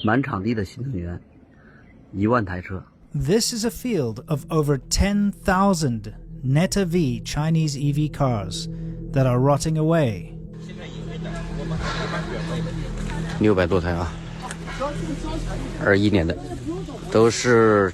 满场地的新能源，1万台车。This is a field of over 10,000 Neta V Chinese EV cars that are rotting away. 600多台啊，21年的，都是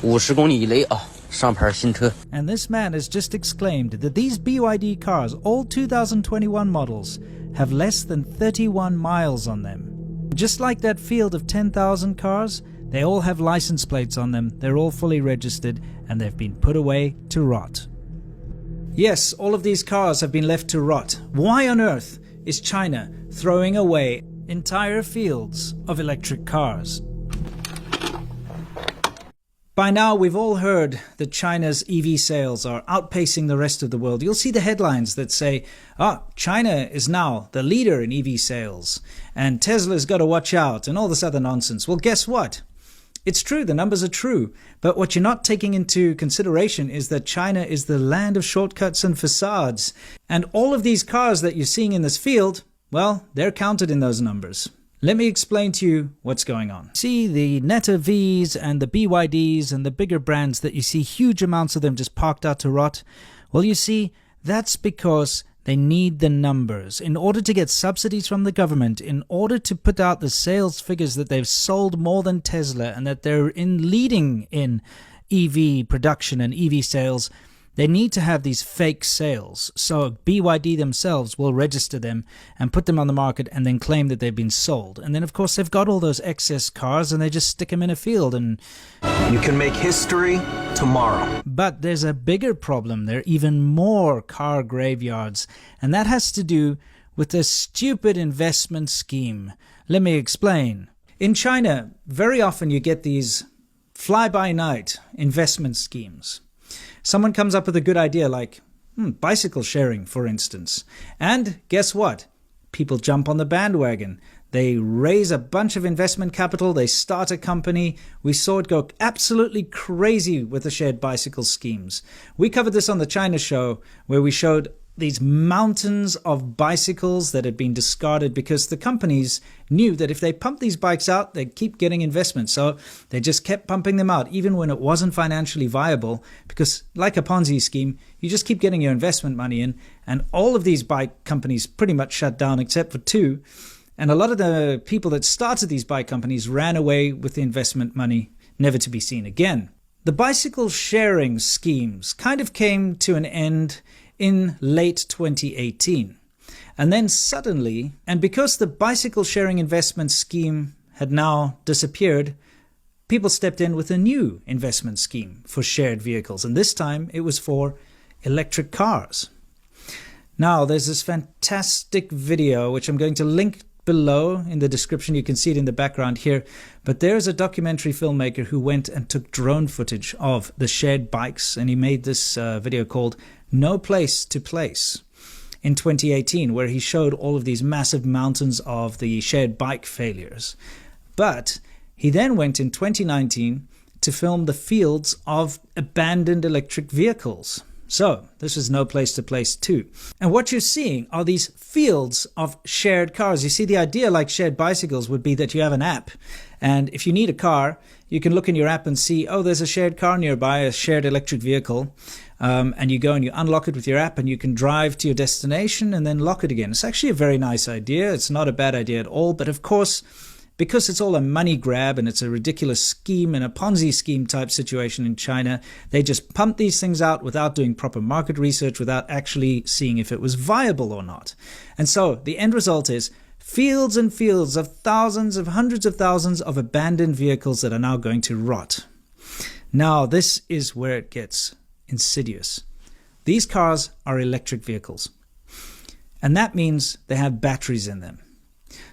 50公里以内啊，上牌新车。 And this man has just exclaimed that these BYD cars, all 2021 models, have less than 31 miles on them. Just like that field of 10,000 cars, they all have license plates on them, they're all fully registered, and they've been put away to rot. Yes, all of these cars have been left to rot. Why on earth is China throwing away entire fields of electric cars? By now, we've all heard that China's EV sales are outpacing the rest of the world. You'll see the headlines that say, China is now the leader in EV sales, and Tesla's got to watch out, and all this other nonsense. Well, guess what? It's true, the numbers are true, but what you're not taking into consideration is that China is the land of shortcuts and facades, and all of these cars that you're seeing in this field, well, they're counted in those numbers. Let me explain to you what's going on. See, the Neta Vs and the BYDs and the bigger brands that you see huge amounts of them just parked out to rot, well, you see, that's because they need the numbers. In order to get subsidies from the government, in order to put out the sales figures that they've sold more than Tesla and that they're leading in EV production and EV sales, they need to have these fake sales. So BYD themselves will register them and put them on the market and then claim that they've been sold. And then, of course, they've got all those excess cars and they just stick them in a field and... You can make history tomorrow. But there's a bigger problem. There are even more car graveyards. And that has to do with this stupid investment scheme. Let me explain. In China, very often you get these fly-by-night investment schemes. Someone comes up with a good idea like bicycle sharing, for instance. And guess what? People jump on the bandwagon. They raise a bunch of investment capital. They start a company. We saw it go absolutely crazy with the shared bicycle schemes. We covered this on the China show where we showed these mountains of bicycles that had been discarded because the companies knew that if they pumped these bikes out, they'd keep getting investment. So they just kept pumping them out, even when it wasn't financially viable, because like a Ponzi scheme, you just keep getting your investment money in, and all of these bike companies pretty much shut down except for two. And a lot of the people that started these bike companies ran away with the investment money, never to be seen again. The bicycle sharing schemes kind of came to an end in late 2018. And then suddenly, and because the bicycle sharing investment scheme had now disappeared, people stepped in with a new investment scheme for shared vehicles. And this time it was for electric cars. Now, there's this fantastic video, which I'm going to link below in the description. You can see it in the background here. But there's a documentary filmmaker who went and took drone footage of the shared bikes. And he made this video called No Place to Place in 2018, where he showed all of these massive mountains of the shared bike failures. But he then went in 2019 to film the fields of abandoned electric vehicles. So this is No Place to Place 2. And what you're seeing are these fields of shared cars. You see, the idea, like shared bicycles, would be that you have an app. And if you need a car, you can look in your app and see, oh, there's a shared car nearby, a shared electric vehicle. And you go and you unlock it with your app and you can drive to your destination and then lock it again. It's actually a very nice idea. It's not a bad idea at all. But of course, because it's all a money grab and it's a ridiculous scheme and a Ponzi scheme type situation in China, they just pump these things out without doing proper market research, without actually seeing if it was viable or not. And so the end result is fields and fields of thousands of hundreds of thousands of abandoned vehicles that are now going to rot. Now, this is where it gets insidious. These cars are electric vehicles. And that means they have batteries in them.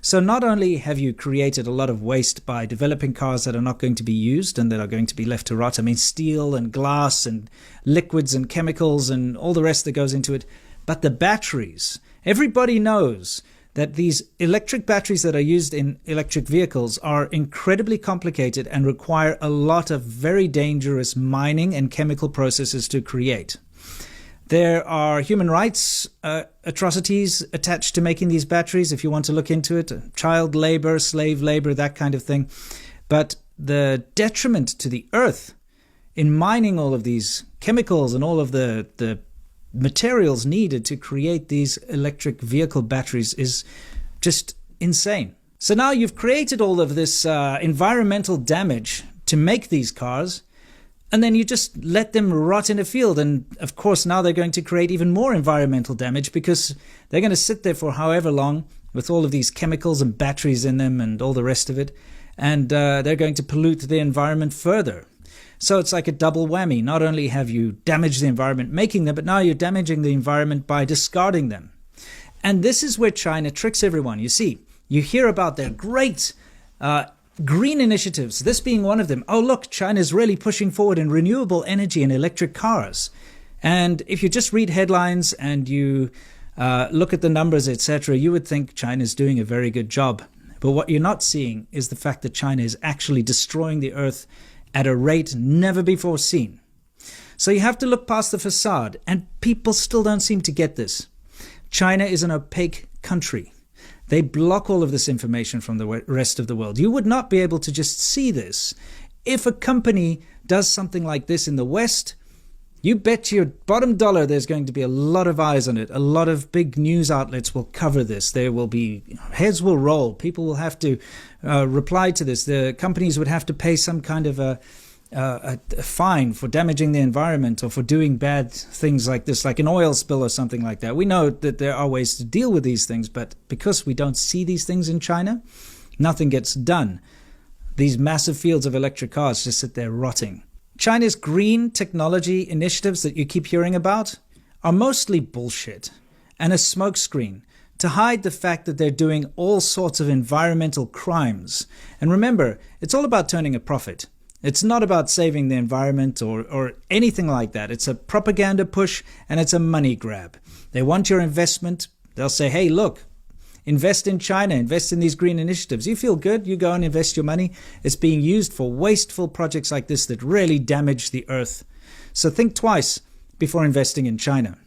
So not only have you created a lot of waste by developing cars that are not going to be used and that are going to be left to rot, I mean steel and glass and liquids and chemicals and all the rest that goes into it, but the batteries, everybody knows that these electric batteries that are used in electric vehicles are incredibly complicated and require a lot of very dangerous mining and chemical processes to create. There are human rights atrocities attached to making these batteries, if you want to look into it. Child labor, slave labor, that kind of thing. But the detriment to the earth in mining all of these chemicals and all of the materials needed to create these electric vehicle batteries is just insane. So now you've created all of this environmental damage to make these cars, and then you just let them rot in a field. And of course, now they're going to create even more environmental damage because they're going to sit there for however long with all of these chemicals and batteries in them and all the rest of it. And they're going to pollute the environment further. So it's like a double whammy. Not only have you damaged the environment making them, but now you're damaging the environment by discarding them. And this is where China tricks everyone. You see, you hear about their great green initiatives, this being one of them. Oh, look, China's really pushing forward in renewable energy and electric cars. And if you just read headlines and you look at the numbers, etc., you would think China's doing a very good job. But what you're not seeing is the fact that China is actually destroying the earth at a rate never before seen. So you have to look past the facade, and people still don't seem to get this. China is an opaque country. They block all of this information from the rest of the world. You would not be able to just see this. If a company does something like this in the West, you bet your bottom dollar there's going to be a lot of eyes on it. A lot of big news outlets will cover this. There will be, heads will roll. People will have to reply to this. The companies would have to pay some kind of a fine for damaging the environment or for doing bad things like this, like an oil spill or something like that. We know that there are ways to deal with these things, but because we don't see these things in China, nothing gets done. These massive fields of electric cars just sit there rotting. China's green technology initiatives that you keep hearing about are mostly bullshit and a smokescreen to hide the fact that they're doing all sorts of environmental crimes. And remember, it's all about turning a profit. It's not about saving the environment or anything like that. It's a propaganda push and it's a money grab. They want your investment. They'll say, hey, look, invest in China, invest in these green initiatives. You feel good, you go and invest your money. It's being used for wasteful projects like this that really damage the earth. So think twice before investing in China.